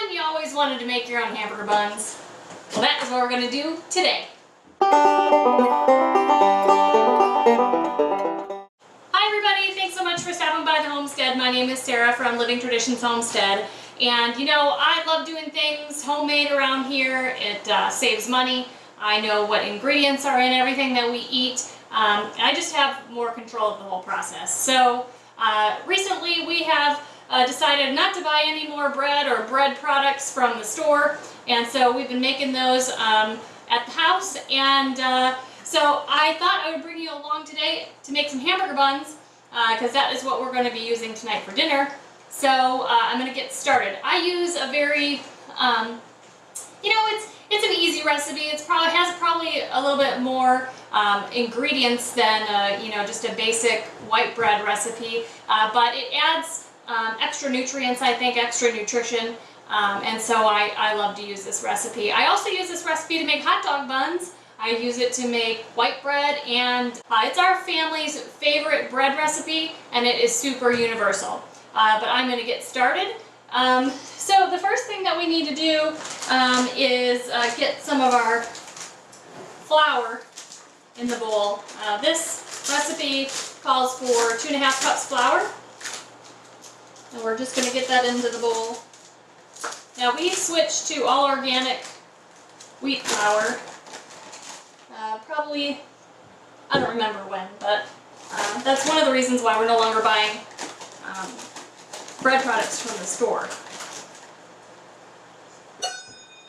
Haven't you always wanted to make your own hamburger buns? Well, that is what we're going to do today. Hi everybody, thanks so much for stopping by the Homestead. My name is Sarah from Living Traditions Homestead. And you know, I love doing things homemade around here. It saves money. I know what ingredients are in everything that we eat. I just have more control of the whole process. So recently we have decided not to buy any more bread or bread products from the store, and so we've been making those at the house, and so I thought I would bring you along today to make some hamburger buns, because that is what we're going to be using tonight for dinner. So I'm going to get started. I use a very, you know, it's an easy recipe. It has probably a little bit more ingredients than you know, just a basic white bread recipe, but it adds extra nutrients, I think, extra nutrition, and so I love to use this recipe. I also use this recipe to make hot dog buns. I use it to make white bread, and it's our family's favorite bread recipe, and it is super universal. But I'm going to get started. So the first thing that we need to do is get some of our flour in the bowl. This recipe calls for 2½ cups flour. And we're just going to get that into the bowl. Now we switched to all organic wheat flour. Probably, I don't remember when, but that's one of the reasons why we're no longer buying bread products from the store.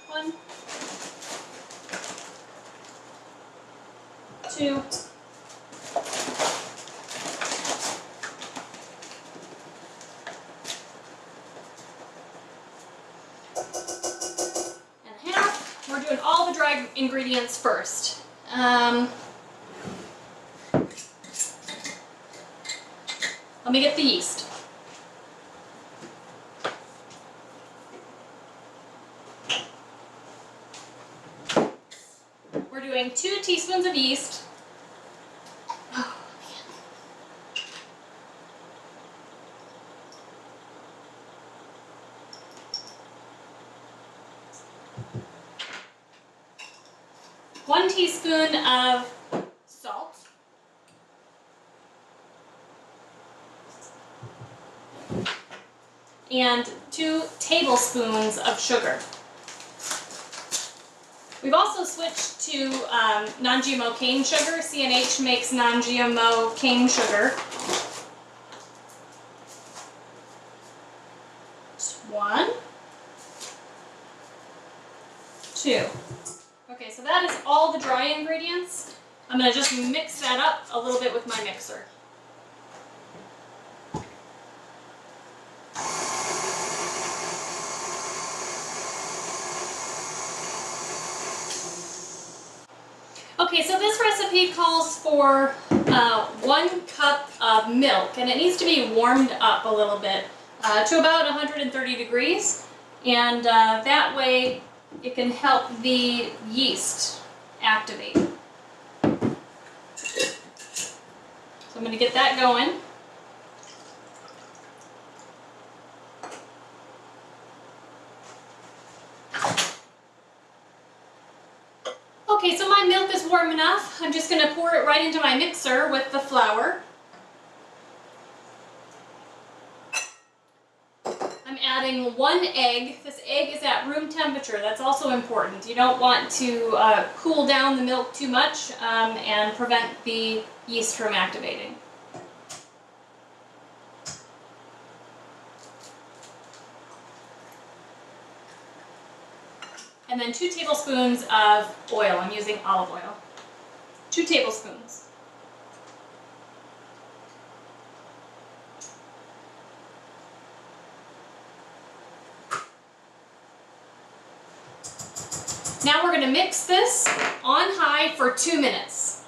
1, 2, we're doing all the dry ingredients first. Let me get the yeast. We're doing 2 teaspoons of yeast. Oh, man. 1 teaspoon of salt. And 2 tablespoons of sugar. We've also switched to non-GMO cane sugar. C&H makes non-GMO cane sugar. Just 1, 2. Okay, so that is all the dry ingredients. I'm going to just mix that up a little bit with my mixer. Okay, so this recipe calls for 1 cup of milk, and it needs to be warmed up a little bit to about 130 degrees, and that way it can help the yeast activate. So I'm going to get that going. Okay, so my milk is warm enough. I'm just going to pour it right into my mixer with the flour. I'm adding 1 egg. This egg is at room temperature. That's also important. You don't want to cool down the milk too much and prevent the yeast from activating. And then 2 tablespoons of oil. I'm using olive oil. 2 tablespoons. Now we're going to mix this on high for 2 minutes.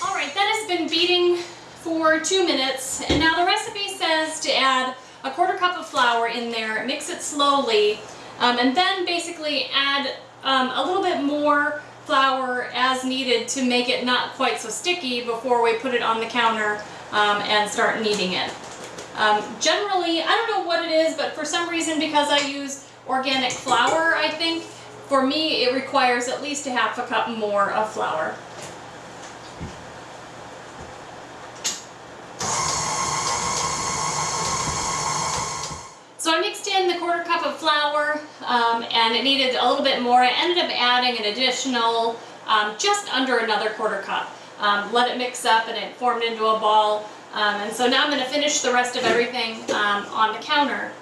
Alright, that has been beating for for 2 minutes. And now the recipe says to add a 1/4 cup of flour in there, mix it slowly, and then basically add a little bit more flour as needed to make it not quite so sticky before we put it on the counter and start kneading it. Generally, I don't know what it is, but for some reason, because I use organic flour, I think, for me it requires at least a 1/2 cup more of flour. So I mixed in the 1/4 cup of flour, and it needed a little bit more. I ended up adding an additional just under another 1/4 cup. Let it mix up and it formed into a ball. And so now I'm going to finish the rest of everything on the counter.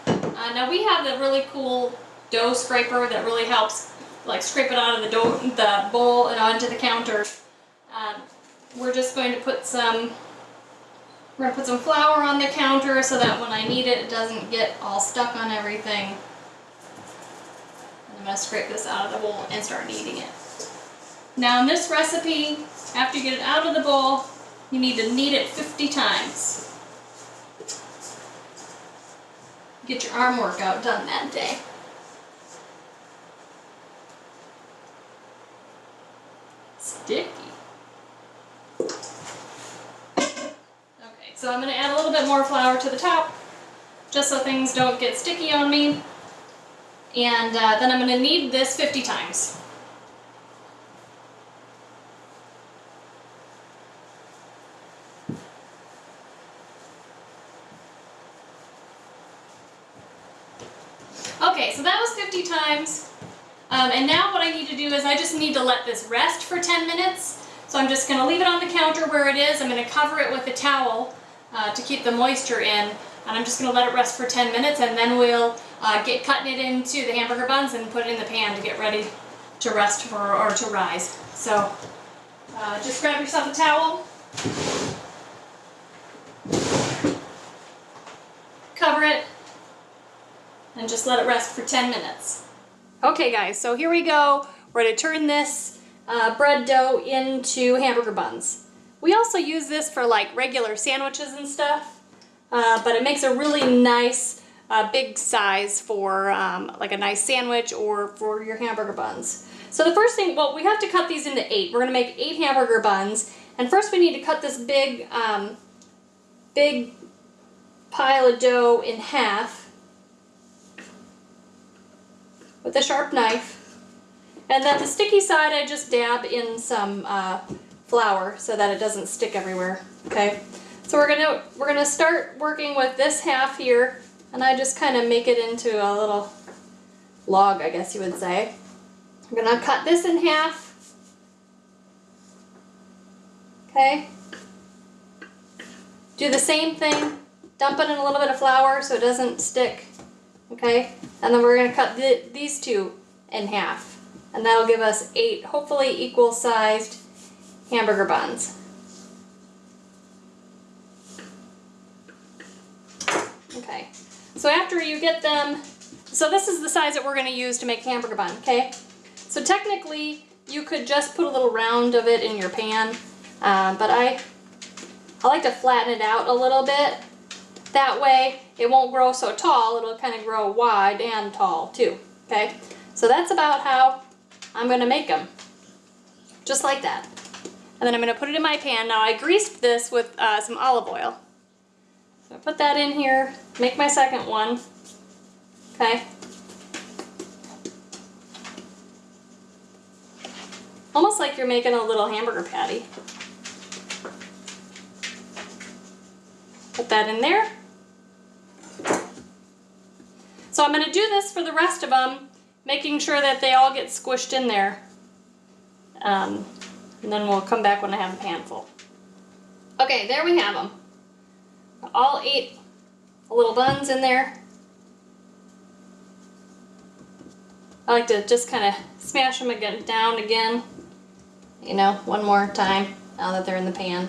Now we have the really cool dough scraper that really helps like scrape it out of the bowl and onto the counter. We're just going to put some flour on the counter so that when I knead it, it doesn't get all stuck on everything. I'm going to scrape this out of the bowl and start kneading it. Now in this recipe, after you get it out of the bowl, you need to knead it 50 times. Get your arm workout done that day. Sticky. Okay, so I'm going to add a little bit more flour to the top, just so things don't get sticky on me. And then I'm going to knead this 50 times. Okay, so that was 50 times, and now what I need to do is I just need to let this rest for 10 minutes. So I'm just going to leave it on the counter where it is. I'm going to cover it with a towel to keep the moisture in, and I'm just going to let it rest for 10 minutes, and then we'll get cutting it into the hamburger buns and put it in the pan to get ready to rest or to rise. So just grab yourself a towel, cover it, and just let it rest for 10 minutes. Okay guys, so here we go. We're going to turn this bread dough into hamburger buns. We also use this for like regular sandwiches and stuff, but it makes a really nice big size for like a nice sandwich or for your hamburger buns. So the first thing, well, we have to cut these into 8. We're going to make 8 hamburger buns, and first we need to cut this big pile of dough in half with a sharp knife, and then the sticky side I just dab in some flour so that it doesn't stick everywhere. Okay, so we're gonna start working with this half here, and I just kind of make it into a little log, I guess you would say. I'm gonna cut this in half. Okay, do the same thing, dump it in a little bit of flour so it doesn't stick. Okay, and then we're going to cut these two in half, and that'll give us 8 hopefully equal sized hamburger buns. Okay, so after you get them, so this is the size that we're going to use to make a hamburger bun. Okay, so technically you could just put a little round of it in your pan, but I like to flatten it out a little bit. That way it won't grow so tall, it'll kind of grow wide and tall too, okay? So that's about how I'm going to make them, just like that. And then I'm going to put it in my pan. Now I greased this with some olive oil. So I put that in here, make my second one, okay? Almost like you're making a little hamburger patty. Put that in there. So I'm going to do this for the rest of them, making sure that they all get squished in there. And then we'll come back when I have the pan full. Okay, there we have them. All 8 little buns in there. I like to just kind of smash them down again, you know, one more time now that they're in the pan.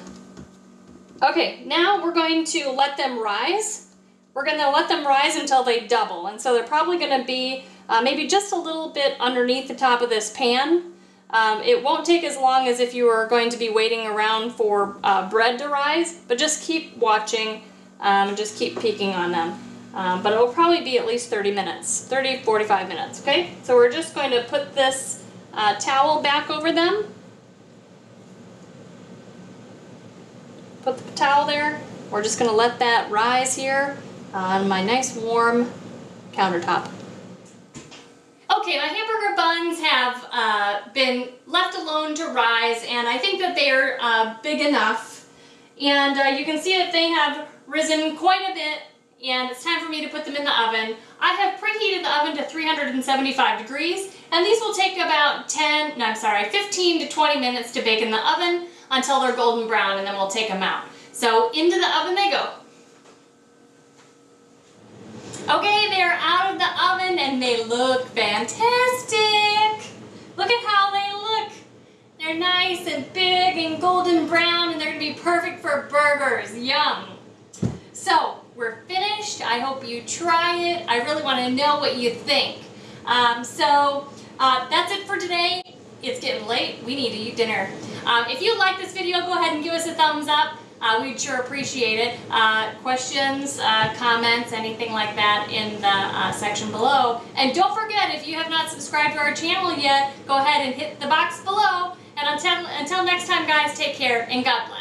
Okay, now we're going to let them rise. We're going to let them rise until they double, and so they're probably going to be maybe just a little bit underneath the top of this pan. It won't take as long as if you were going to be waiting around for bread to rise, but just keep watching, just keep peeking on them. But it'll probably be at least 30 minutes, 45 minutes, okay? So we're just going to put this towel back over them. Put the towel there. We're just going to let that rise here on my nice warm countertop. Okay, my hamburger buns have been left alone to rise, and I think that they're big enough. And you can see that they have risen quite a bit, and it's time for me to put them in the oven. I have preheated the oven to 375 degrees, and these will take about 15 to 20 minutes to bake in the oven until they're golden brown, and then we'll take them out. So into the oven they go. Okay, they're out of the oven and they look fantastic. Look at how they look. They're nice and big and golden brown, and they're gonna be perfect for burgers. Yum. So we're finished. I hope you try it. I really want to know what you think. That's it for today. It's getting late. We need to eat dinner. If you like this video, go ahead and give us a thumbs up. We'd sure appreciate it. Questions, comments, anything like that in the section below. And don't forget, if you have not subscribed to our channel yet, go ahead and hit the box below. And until next time, guys, take care and God bless.